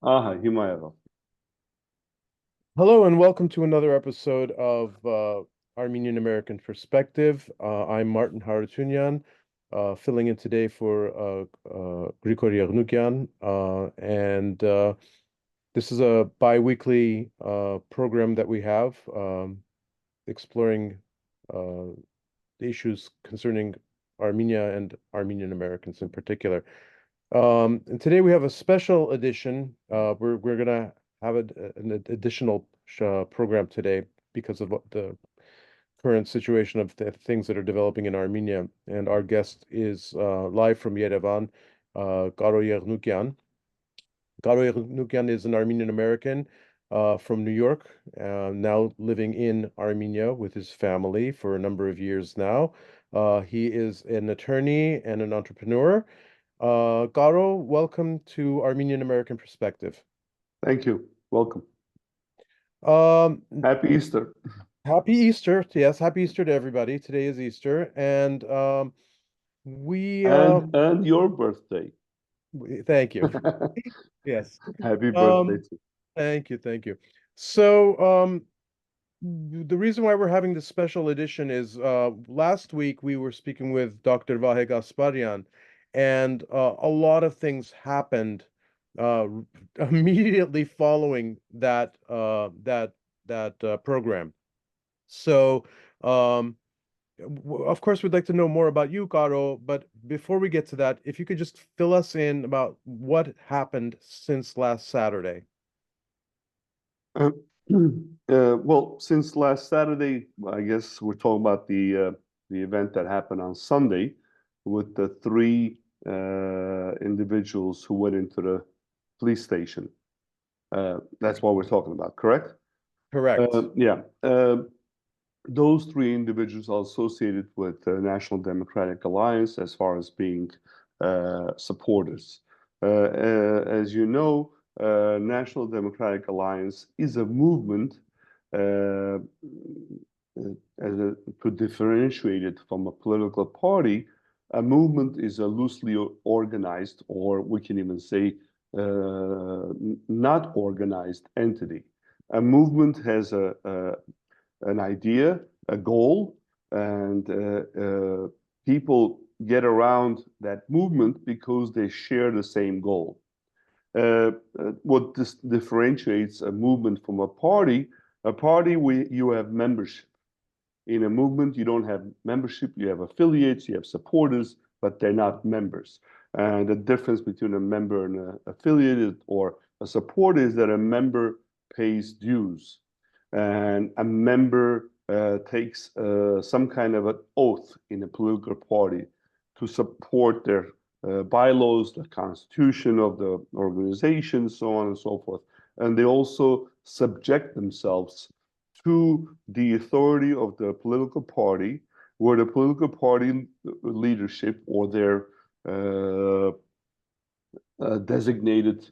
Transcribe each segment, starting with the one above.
Aha, Himayeva. Hello and welcome to another episode of Armenian-American Perspective. I'm Martin Harutyunyan, filling in today for Grigori Yagnukyan, and this is a bi-weekly program that we have exploring uh, the issues concerning Armenia and Armenian Americans in particular. And today we have a special edition. We're gonna have an additional program today because of the current situation of the things that are developing in Armenia. And our guest is live from Yerevan, Garo Yernukyan. Garo Yernukyan is an Armenian American from New York, now living in Armenia with his family for a number of years now. He is an attorney and an entrepreneur. Garo, welcome to Armenian American Perspective. Thank you. Welcome. Um, Happy Easter. Happy Easter. Yes, happy Easter to everybody. Today is Easter, and we And your birthday. thank you. Yes. Happy birthday Um, too. Thank you, thank you. So, the reason why we're having this special edition is last week we were speaking with Dr. Vahe Gasparian, and a lot of things happened uh, immediately following that program. So, um, of course, we'd like to know more about you, Caro, but before we get to that, if you could just fill us in about what happened since last Saturday. Uh, well, since last Saturday, I guess we're talking about the event that happened on Sunday with the three individuals who went into the police station. That's what we're talking about, correct? Correct. Yeah. Those three individuals are associated with the National Democratic Alliance as far as being supporters. As you know, National Democratic Alliance is a movement uh, to differentiate it from a political party. A movement is a loosely organized, or we can even say not organized entity. A movement has an idea, a goal, and people get around that movement because they share the same goal. What differentiates a movement from a party you have membership. In a movement, you don't have membership, you have affiliates, you have supporters, but they're not members. And the difference between a member and an affiliate or a supporter is that a member pays dues and a member takes some kind of an oath in a political party to support their bylaws, the constitution of the organization, so on and so forth. And they also subject themselves to the authority of the political party, where the political party leadership or their uh, designated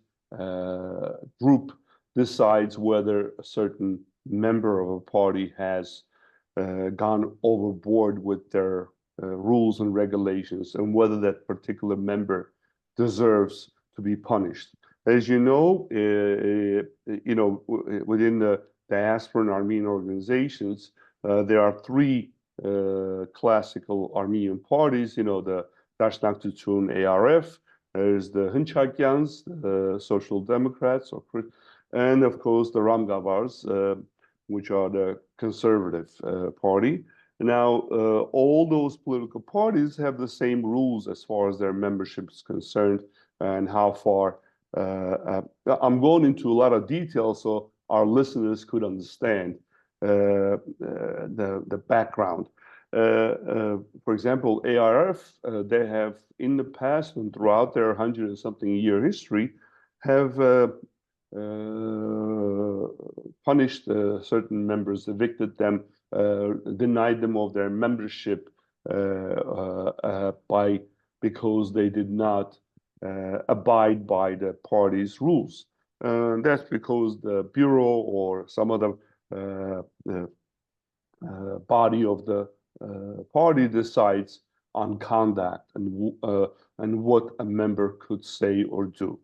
group decides whether a certain member of a party has gone overboard with their rules and regulations and whether that particular member deserves to be punished. As within the diaspora Armenian organizations, there are three classical Armenian parties. The Dashnakhtutun ARF, there's the Hınçakyans, the Social Democrats, and of course the Ramgavars, which are the conservative party. Now, all those political parties have the same rules as far as their membership is concerned and how far. I'm going into a lot of detail so our listeners could understand the background. For example, ARF, they have in the past and throughout their 100 and something year history, have punished certain members, evicted them, denied them of their membership by because they did not abide by the party's rules. That's because the bureau or some other body of the party decides on conduct and what a member could say or do.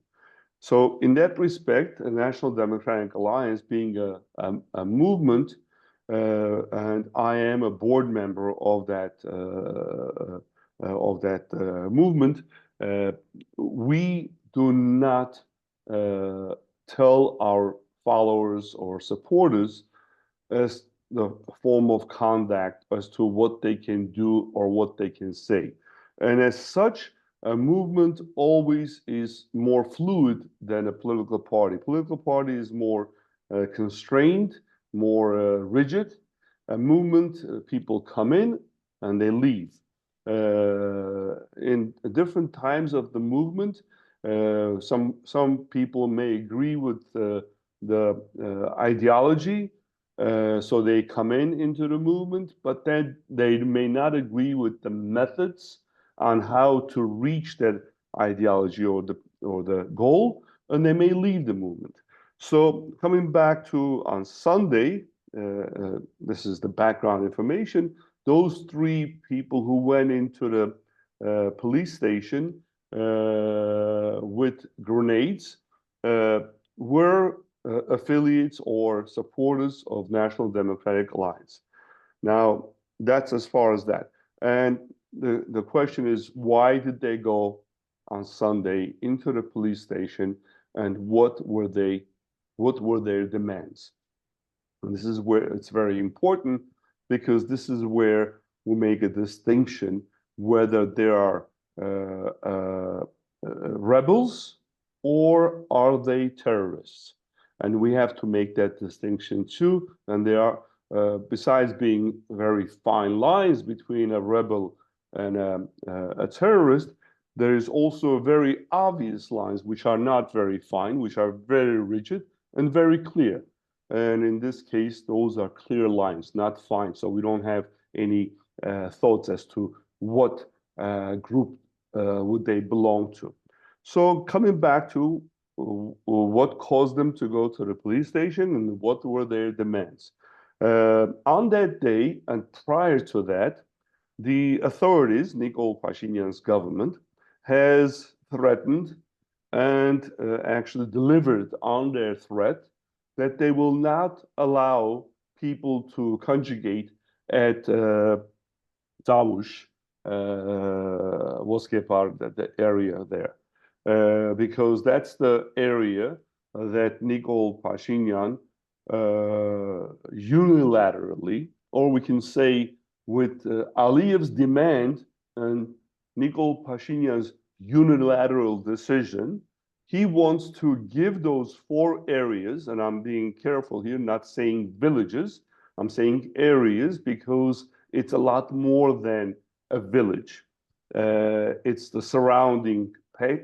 So in that respect, the National Democratic Alliance being a movement, and I am a board member of that movement, we do not tell our followers or supporters as the form of conduct as to what they can do or what they can say. And as such, a movement always is more fluid than a political party. Political party is more constrained, more rigid. A movement, people come in and they leave. In different times of the movement, some people may agree with the ideology, so they come into the movement, but then they may not agree with the methods on how to reach that ideology or the goal, and they may leave the movement. So coming back to on Sunday, this is the background information. Those three people who went into the police station with grenades were affiliates or supporters of National Democratic Alliance. Now, that's as far as that. And the question is, why did they go on Sunday into the police station, and what were their demands? And this is where it's very important, because this is where we make a distinction whether there are rebels or are they terrorists. And we have to make that distinction too. And there are, besides being very fine lines between a rebel and a terrorist, there is also very obvious lines which are not very fine, which are very rigid and very clear. And in this case, those are clear lines, not fine. So we don't have any thoughts as to what group would they belong to. So coming back to what caused them to go to the police station and what were their demands. On that day and prior to that, the authorities, Nikol Pashinyan's government, has threatened and actually delivered on their threat that they will not allow people to conjugate at Tavush, Voskepar, the area there, because that's the area that Nikol Pashinyan unilaterally, or we can say with Aliyev's demand and Nikol Pashinyan's unilateral decision, he wants to give those 4 areas, and I'm being careful here, not saying villages, I'm saying areas, because it's a lot more than a village. It's the surrounding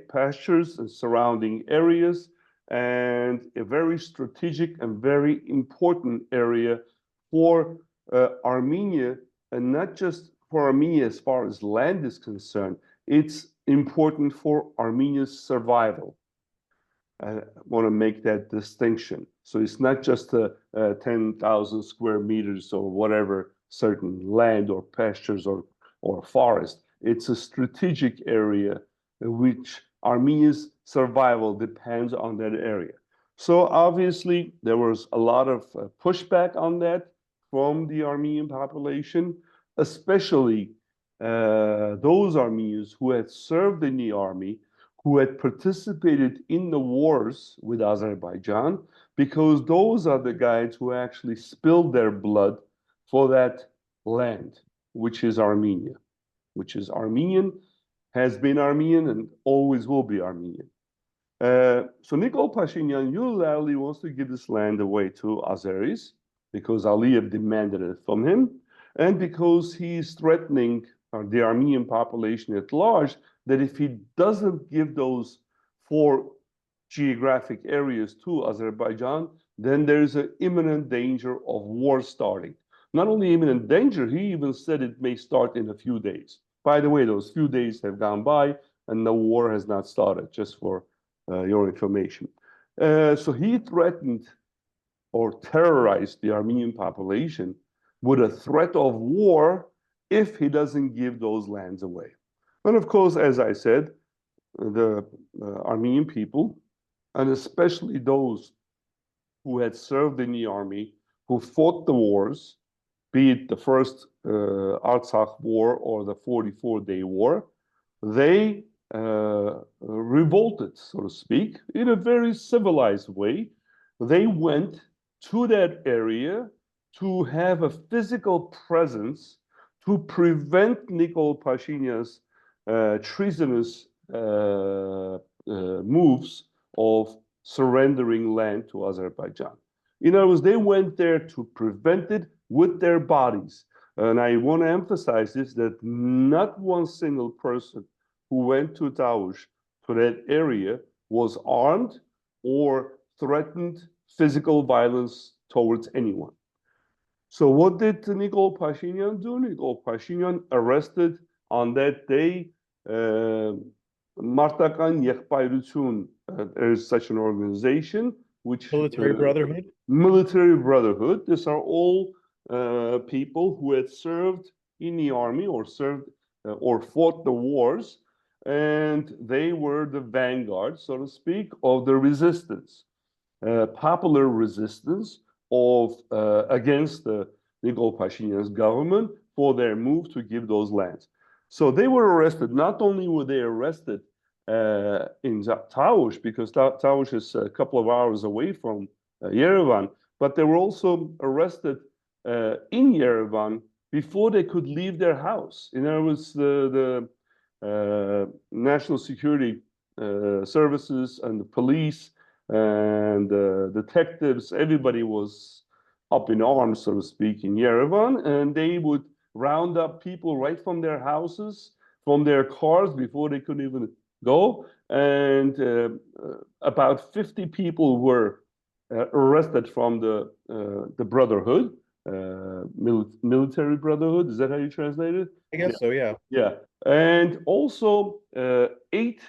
pastures and surrounding areas, and a very strategic and very important area for Armenia, and not just for Armenia as far as land is concerned. It's important for Armenia's survival. I want to make that distinction. So it's not just 10,000 square meters or whatever certain land or pastures or forest. It's a strategic area in which Armenia's survival depends on that area. So obviously there was a lot of pushback on that from the Armenian population, especially those Armenians who had served in the army, who had participated in the wars with Azerbaijan, because those are the guys who actually spilled their blood for that land, which is Armenia, which is Armenian, has been Armenian, and always will be Armenian. So Nikol Pashinyan unilaterally wants to give this land away to Azeris, because Aliyev demanded it from him, and because he's threatening the Armenian population at large, that if he doesn't give those 4 geographic areas to Azerbaijan, then there is an imminent danger of war starting. Not only imminent danger, he even said it may start in a few days. By the way, those few days have gone by and the war has not started, just for your information. So he threatened or terrorized the Armenian population with a threat of war if he doesn't give those lands away. And of course, as I said, the Armenian people and especially those who had served in the army, who fought the wars, be it the first Artsakh War or the 44-day war, they revolted, so to speak, in a very civilized way. They went to that area to have a physical presence to prevent Nikol Pashinyan's treasonous moves of surrendering land to Azerbaijan. In other words, they went there to prevent it with their bodies. And I want to emphasize this, that not one single person who went to Tavush, to that area, was armed or threatened physical violence towards anyone. So what did Nikol Pashinyan do? Nikol Pashinyan arrested on that day Martakan Yekhpayrutun. There is such an organization which Military Brotherhood. Military Brotherhood. These are all people who had served in the army or served or fought the wars, and they were the vanguard, so to speak, of the resistance, popular resistance of against the Nikol Pashinyan's government for their move to give those lands. So they were arrested. Not only were they arrested in Tavush, because Tavush is a couple of hours away from Yerevan, but they were also arrested in Yerevan before they could leave their house. In other words, the national security services and the police and detectives, everybody was up in arms, so to speak, in Yerevan, and they would round up people right from their houses, from their cars before they could even go. And about 50 people were arrested from the Brotherhood, military Brotherhood. Is that how you translate it? I guess so, yeah. Yeah. And also 8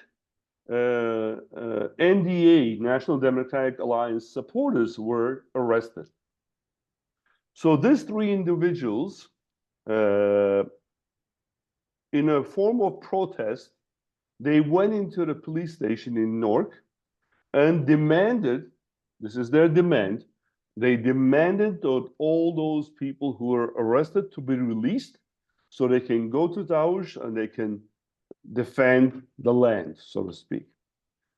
NDA, National Democratic Alliance supporters were arrested. So these 3 individuals, in a form of protest, they went into the police station in Nork and demanded, this is their demand, they demanded that all those people who were arrested to be released so they can go to Tavush and they can defend the land, so to speak.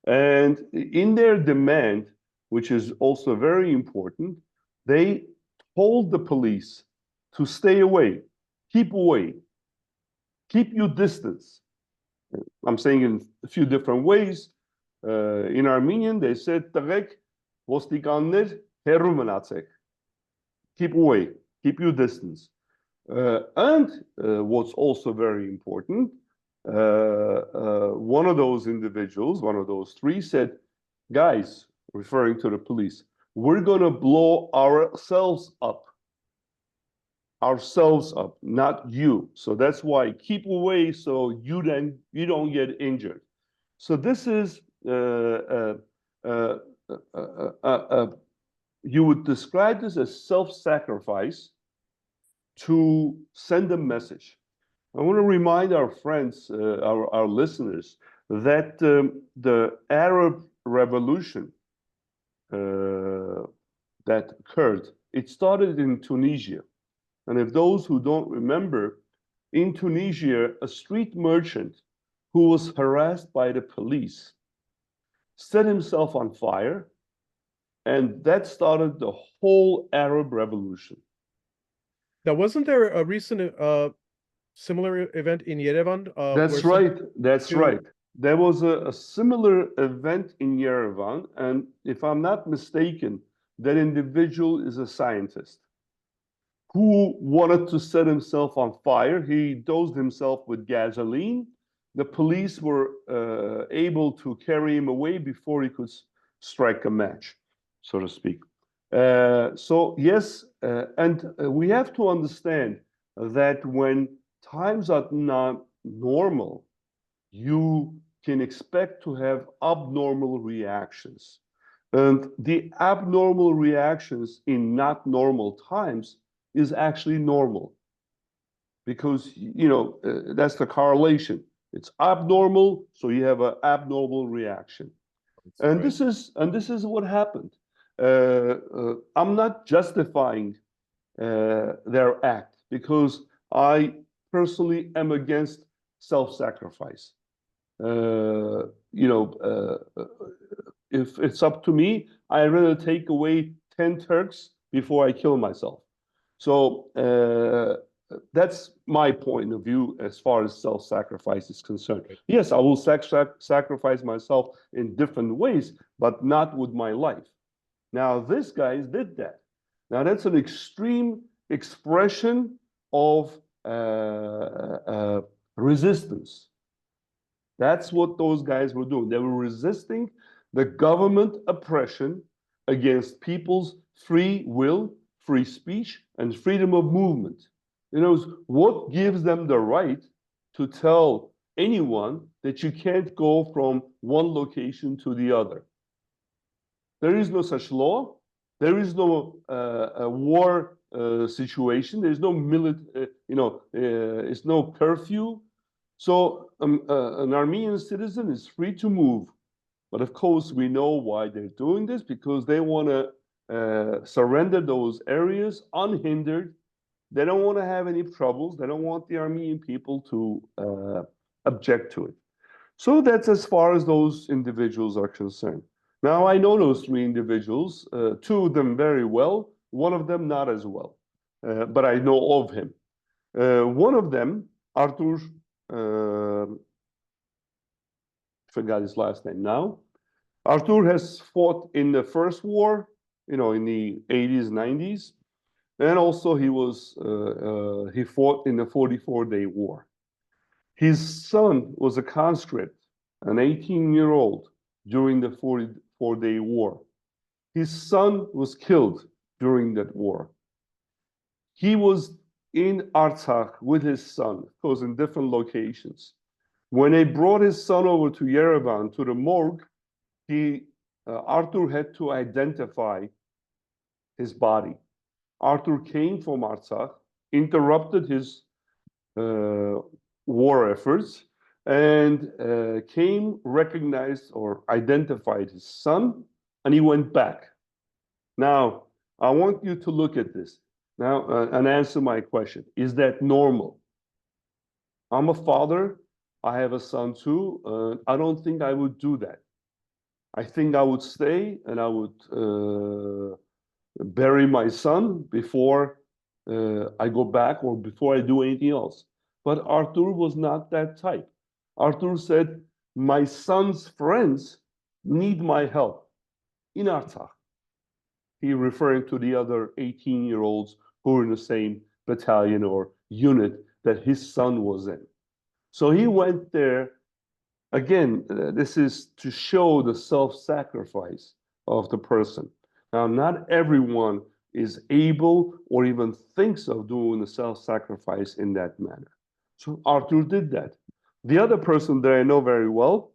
And in their demand, which is also very important, they told the police to stay away, keep your distance. I'm saying in a few different ways. In Armenian, they said, keep away, keep your distance. And what's also very important, one of those individuals, one of those 3 said, guys, referring to the police, we're going to blow ourselves up, not you. So that's why keep away so you don't get injured. So this is you would describe this as self-sacrifice to send a message. I want to remind our friends, our listeners, that the Arab Revolution that occurred, it started in Tunisia. And if those who don't remember, in Tunisia, a street merchant who was harassed by the police set himself on fire, and that started the whole Arab Revolution. Now, wasn't there a recent similar event in Yerevan? That's right. That's right. There was a similar event in Yerevan, and if I'm not mistaken, that individual is a scientist who wanted to set himself on fire. He dosed himself with gasoline. The police were able to carry him away before he could strike a match, so to speak. So yes, and we have to understand that when times are not normal, you can expect to have abnormal reactions. And the abnormal reactions in not normal times is actually normal. Because, that's the correlation. It's abnormal, so you have an abnormal reaction. And Right. this is what happened. I'm not justifying their act because I personally am against self-sacrifice. Uh, you know, if it's up to me, I'd rather take away 10 Turks before I kill myself. So that's my point of view as far as self-sacrifice is concerned. Right. Yes, I will sacrifice myself in different ways, but not with my life. Now, this guys did that. Now, that's an extreme expression of resistance. That's what those guys were doing. They were resisting the government oppression against people's free will, free speech, and freedom of movement. You know, what gives them the right to tell anyone that you can't go from one location to the other? There is no such law. There is no a war situation. There's no it's no curfew. So an Armenian citizen is free to move. But of course, we know why they're doing this because they want to surrender those areas unhindered. They don't want to have any troubles. They don't want the Armenian people to object to it. So that's as far as those individuals are concerned. Now, I know those three individuals, two of them very well, one of them not as well, but I know of him. One of them, Artur, forgot his last name now. Artur has fought in the first war, you know, in the 80s, 90s, and also he fought in the 44-day war. His son was a conscript, an 18-year-old, during the 44-day war. His son was killed during that war. He was in Artsakh with his son, of course, in different locations. When they brought his son over to Yerevan, to the morgue, Artur had to identify his body. Artur came from Artsakh, interrupted his war efforts, and came, recognized or identified his son, and he went back. Now, I want you to look at this now and answer my question. Is that normal? I'm a father. I have a son too. I don't think I would do that. I think I would stay and I would bury my son before I go back or before I do anything else. But Artur was not that type. Artur said, my son's friends need my help in Artsakh. He referring to the other 18-year-olds who were in the same battalion or unit that his son was in. So he went there. Again, this is to show the self-sacrifice of the person. Now, not everyone is able or even thinks of doing the self-sacrifice in that manner. So Artur did that. The other person that I know very well,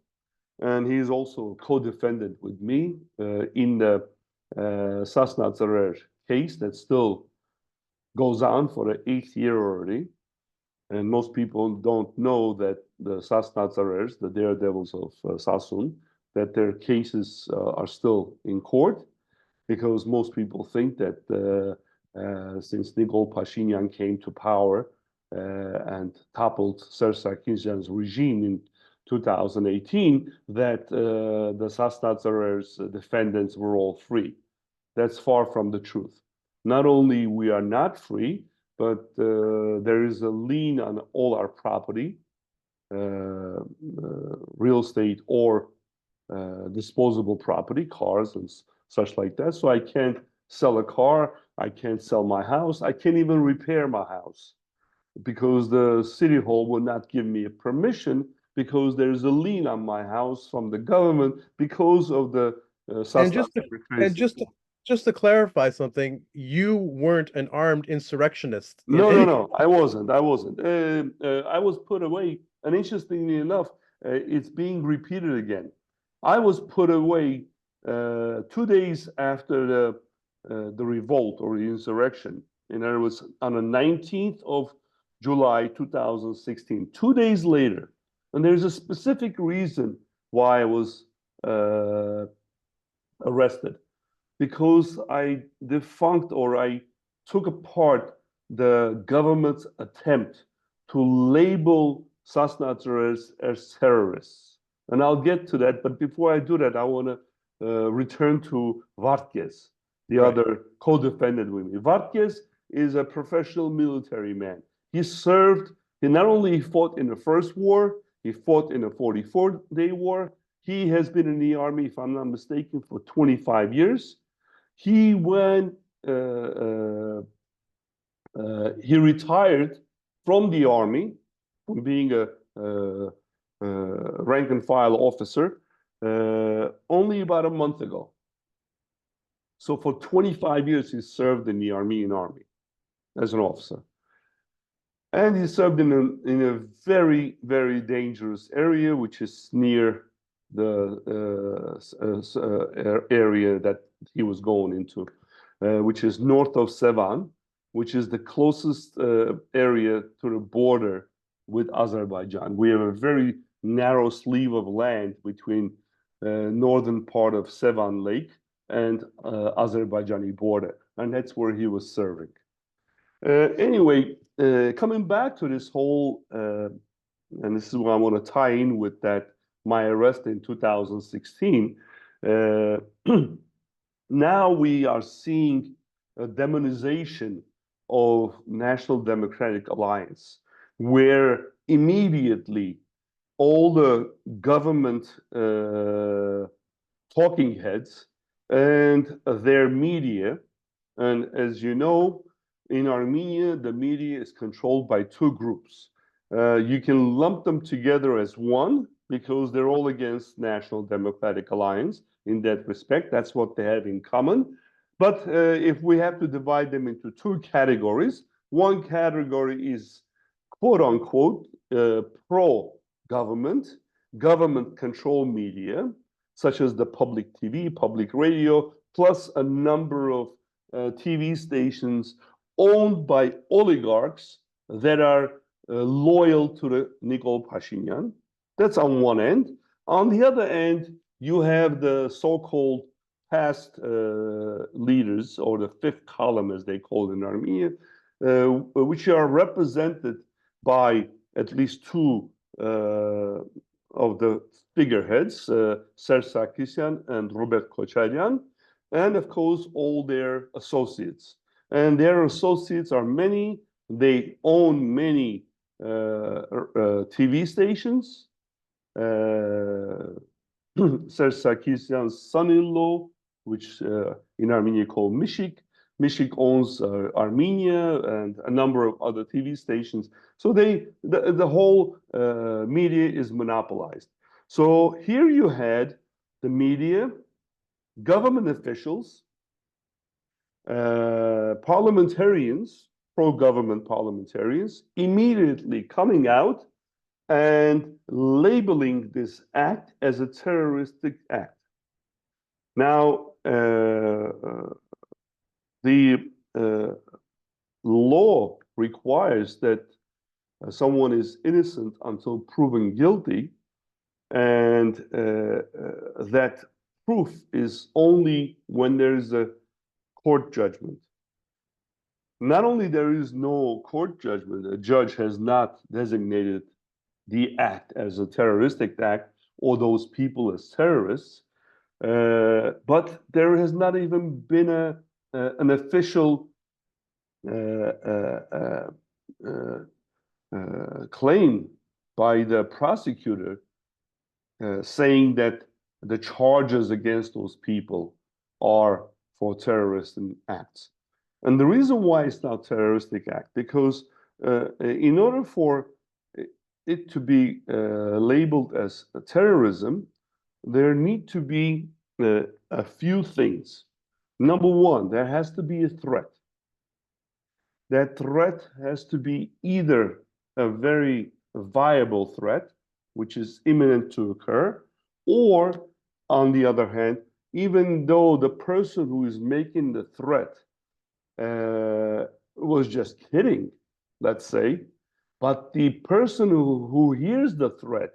and he's also a co-defendant with me in the Sasna Zarer case that still goes on for the 8th year already. And most people don't know that the Sasna Zarers, the daredevils of Sasun, that their cases are still in court because most people think that since Nikol Pashinyan came to power and toppled Serge Sarkisyan's regime in 2018, that the Sasna Zarers defendants were all free. That's far from the truth. Not only we are not free, but there is a lien on all our property, real estate or disposable property, cars and such like that. So I can't sell a car, I can't sell my house, I can't even repair my house because the city hall will not give me a permission because there's a lien on my house from the government because of the And just to clarify something, you weren't an armed insurrectionist in No, no, any. no. I wasn't. I wasn't. I was put away. And interestingly enough, it's being repeated again. I was put away 2 days after the revolt or the insurrection, and it was on the 19th of July 2016. 2 days later, and there's a specific reason why I was arrested because I defunct or I took apart the government's attempt to label Sasnatzer as terrorists. And I'll get to that. But before I do that, I want to return to Vartkes, the Right. other co-defendant with me. Vartkes is a professional military man. He served, he not only fought in the First War, he fought in the 44-day war. He has been in the army, if I'm not mistaken, for 25 years. He went, he retired from the army, from being a rank and file officer, only about a month ago. So for 25 years, he served in the Armenian army as an officer. And he served in a very, very dangerous area, which is near the area that he was going into, which is north of Sevan, which is the closest area to the border with Azerbaijan. We have a very narrow sleeve of land between northern part of Sevan Lake and Azerbaijani border, and that's where he was serving. Anyway, coming back to this whole, and this is what I want to tie in with that, my arrest in 2016. Now we are seeing a demonization of National Democratic Alliance, where immediately all the government talking heads and their media, and as you know, in Armenia, the media is controlled by two groups. You can lump them together as one because they're all against National Democratic Alliance in that respect. That's what they have in common. But if we have to divide them into two categories, one category is quote unquote pro-government, government-controlled media, such as the public TV, public radio, plus a number of TV stations owned by oligarchs that are loyal to the Nikol Pashinyan. That's on one end. On the other end, you have the so-called past leaders, or the fifth column, as they call it in Armenia, which are represented by at least two of the figureheads, Serge Sarkisyan and Robert Kocharian, and of course, all their associates. And their associates are many. They own many TV stations. Serge Sarkisyan's son-in-law, which in Armenia called Mishik. Mishik owns Armenia and a number of other TV stations. So the whole media is monopolized. So here you had the media, government officials, parliamentarians, pro-government parliamentarians, immediately coming out and labeling this act as a terroristic act. Now, the law requires that someone is innocent until proven guilty, and that proof is only when there is a court judgment. Not only there is no court judgment, a judge has not designated the act as a terroristic act or those people as terrorists, but there has not even been an official claim by the prosecutor saying that the charges against those people are for terrorist acts. And the reason why it's not a terroristic act, because in order for it to be labeled as a terrorism, there need to be a few things. Number one, there has to be a threat. That threat has to be either a very viable threat, which is imminent to occur, or on the other hand, even though the person who is making the threat was just kidding, let's say, but the person who hears the threat,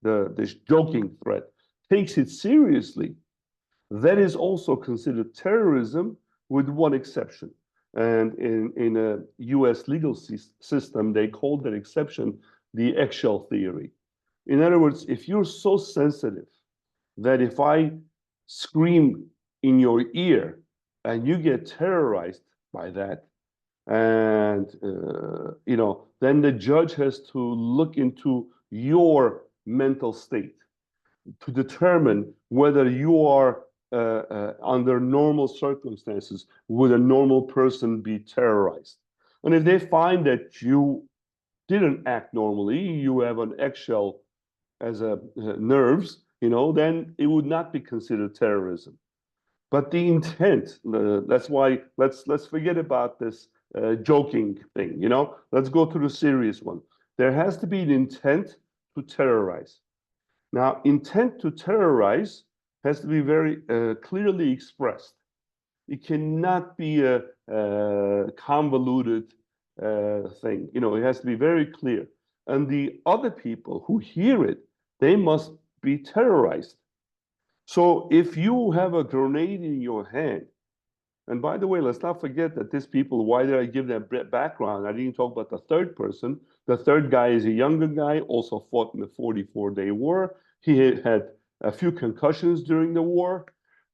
this joking threat, takes it seriously, that is also considered terrorism, with one exception. And in a US legal system, they call that exception the eggshell theory. In other words, if you're so sensitive that if I scream in your ear and you get terrorized by that, and then the judge has to look into your mental state to determine whether you are under normal circumstances, would a normal person be terrorized? And if they find that you didn't act normally, you have an eggshell as a nerves, then it would not be considered terrorism. But the intent, that's why let's forget about this joking thing, Let's go to the serious one. There has to be an intent to terrorize. Now, intent to terrorize has to be very clearly expressed. It cannot be a convoluted thing. It has to be very clear. And the other people who hear it, they must be terrorized. So if you have a grenade in your hand, and by the way, let's not forget that these people, why did I give that background? I didn't talk about the third person. The third guy is a younger guy, also fought in the 44-day war. He had a few concussions during the war.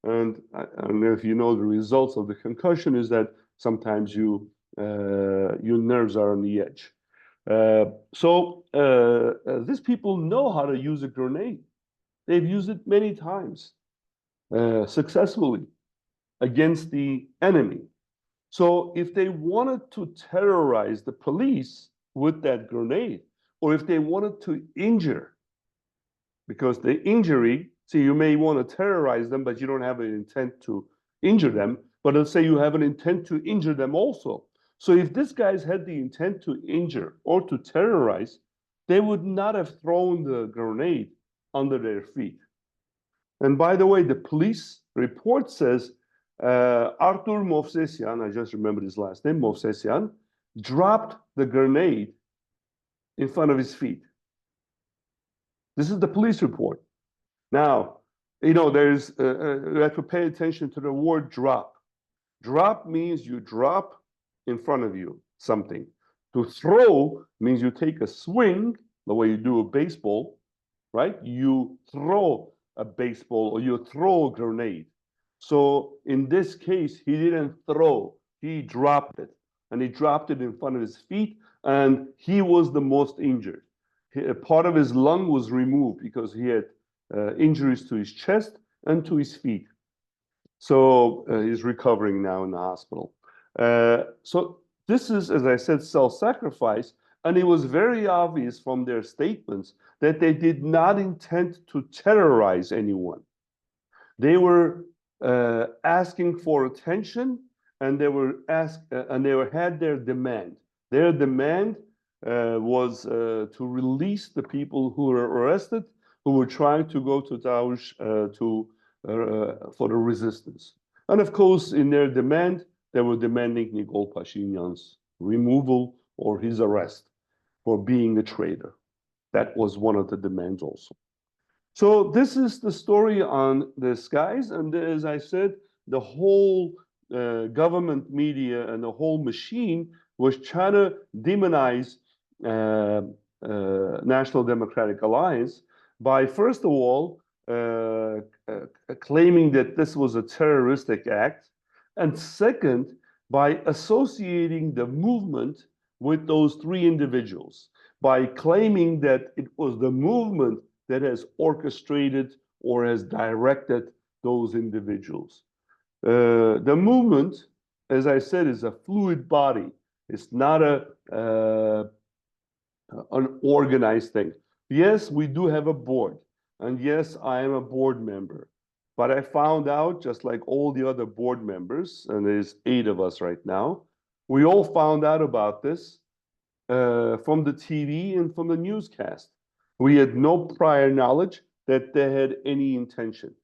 And I don't know if you know the results of the concussion is that sometimes your nerves are on the edge. These people know how to use a grenade. They've used it many times successfully against the enemy. So if they wanted to terrorize the police with that grenade, or if they wanted to injure, because the injury, see, you may want to terrorize them, but you don't have an intent to injure them. But let's say you have an intent to injure them also. So if these guys had the intent to injure or to terrorize, they would not have thrown the grenade under their feet. And by the way, the police report says Artur Movsesyan, I just remembered his last name, Movsesyan, dropped the grenade in front of his feet. This is the police report. Now, there's you have to pay attention to the word drop. Drop means you drop in front of you something. To throw means you take a swing, the way you do a baseball, right? You throw a baseball or you throw a grenade. So in this case, he didn't throw, he dropped it. And he dropped it in front of his feet, and he was the most injured. A part of his lung was removed because he had injuries to his chest and to his feet. So he's recovering now in the hospital. So this is, as I said, self-sacrifice. And it was very obvious from their statements that they did not intend to terrorize anyone. They were asking for attention, and they had their demand. Their demand was to release the people who were arrested, who were trying to go to Taush for the resistance. And of course, in their demand, they were demanding Nikol Pashinyan's removal or his arrest for being a traitor. That was one of the demands also. So this is the story on these guys. And as I said, the whole government media and the whole machine was trying to demonize National Democratic Alliance by, first of all, claiming that this was a terroristic act, and second, by associating the movement with those three individuals, by claiming that it was the movement that has orchestrated or has directed those individuals. The movement, as I said, is a fluid body. It's not an organized thing. Yes, we do have a board, and yes, I am a board member. But I found out, just like all the other board members, and there's 8 of us right now, we all found out about this from the TV and from the newscast. We had no prior knowledge that they had any intention.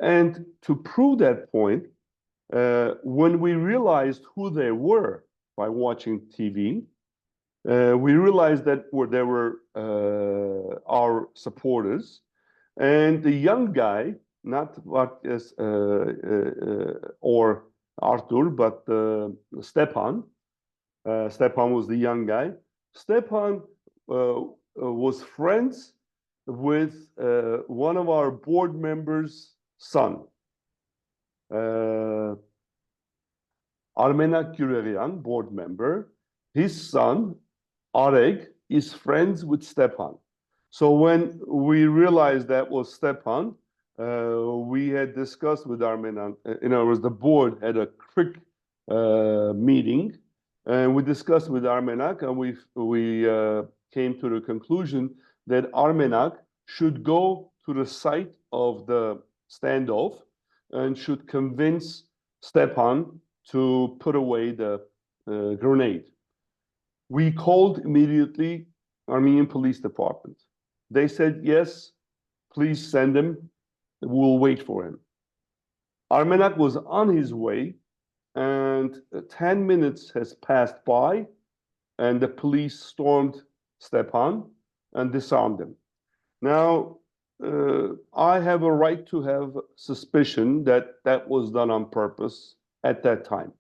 And to prove that point, when we realized who they were by watching TV, we realized that they were our supporters. And the young guy, not what is or Arthur, but Stepan. Stepan was the young guy. Stepan was friends with one of our board members' son, Armenian-American board member. His son, Areg, is friends with Stepan. So when we realized that was Stepan, we had discussed with Armenian, in other words, the board had a quick meeting, and we discussed with Armenak, and we came to the conclusion that Armenak should go to the site of the standoff and should convince Stepan to put away the grenade. We called immediately Armenian Police Department. They said, yes, please send him. We'll wait for him. Armenak was on his way, and 10 minutes has passed by, and the police stormed Stepan and disarmed him. Now, I have a right to have suspicion that that was done on purpose at that time,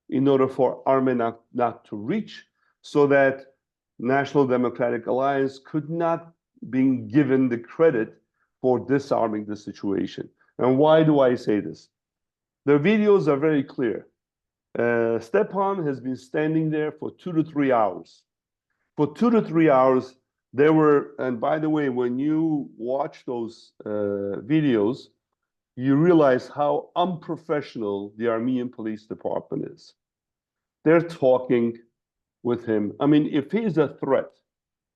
in order for Armenak not to reach, so that National Democratic Alliance could not be given the credit for disarming the situation. And why do I say this? The videos are very clear. Stepan has been standing there for 2 to 3 hours. For 2 to 3 hours, there were, and by the way, when you watch those videos, you realize how unprofessional the Armenian Police Department is. They're talking with him. I mean, if he's a threat,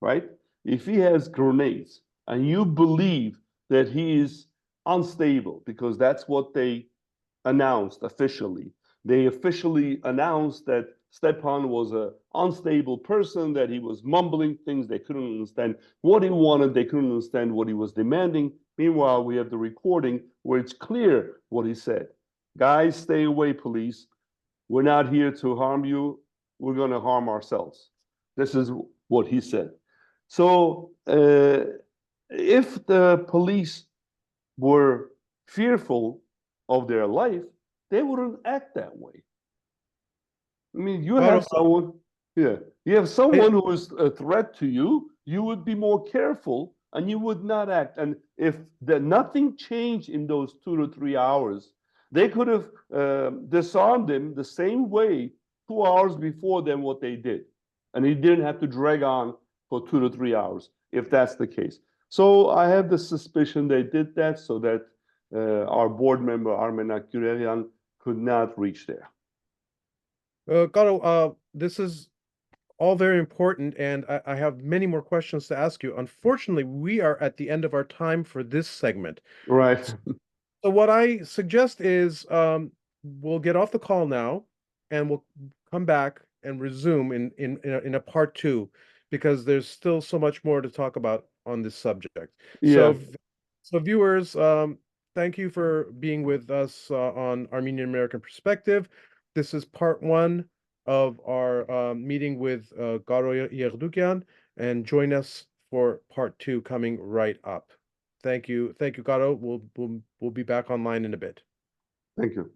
right? If he has grenades and you believe that he is unstable, because that's what they announced officially. They officially announced that Stepan was an unstable person, that he was mumbling things. They couldn't understand what he wanted. They couldn't understand what he was demanding. Meanwhile, we have the recording where it's clear what he said. Guys, stay away, police. We're not here to harm you. We're going to harm ourselves. This is what he said. So if the police were fearful of their life, they wouldn't act that way. I mean, you have someone, yeah, you have someone who is a threat to you, you would be more careful and you would not act. And if nothing changed in those 2 to 3 hours, they could have disarmed him the same way 2 hours before than what they did. And he didn't have to drag on for 2 to 3 hours, if that's the case. So I have the suspicion they did that so that our board member, Armenian-American, could not reach there. Garo, this is all very important, and I have many more questions to ask you. Unfortunately, we are at the end of our time for this segment. Right. So what I suggest is we'll get off the call now, and we'll come back and resume in a part 2, because there's still so much more to talk about on this subject. Yeah. So viewers, thank you for being with us on Armenian-American Perspective. This is part 1 of our meeting with Garo Yerdukyan, and join us for part 2 coming right up. Thank you, Garo. We'll be back online in a bit. Thank you.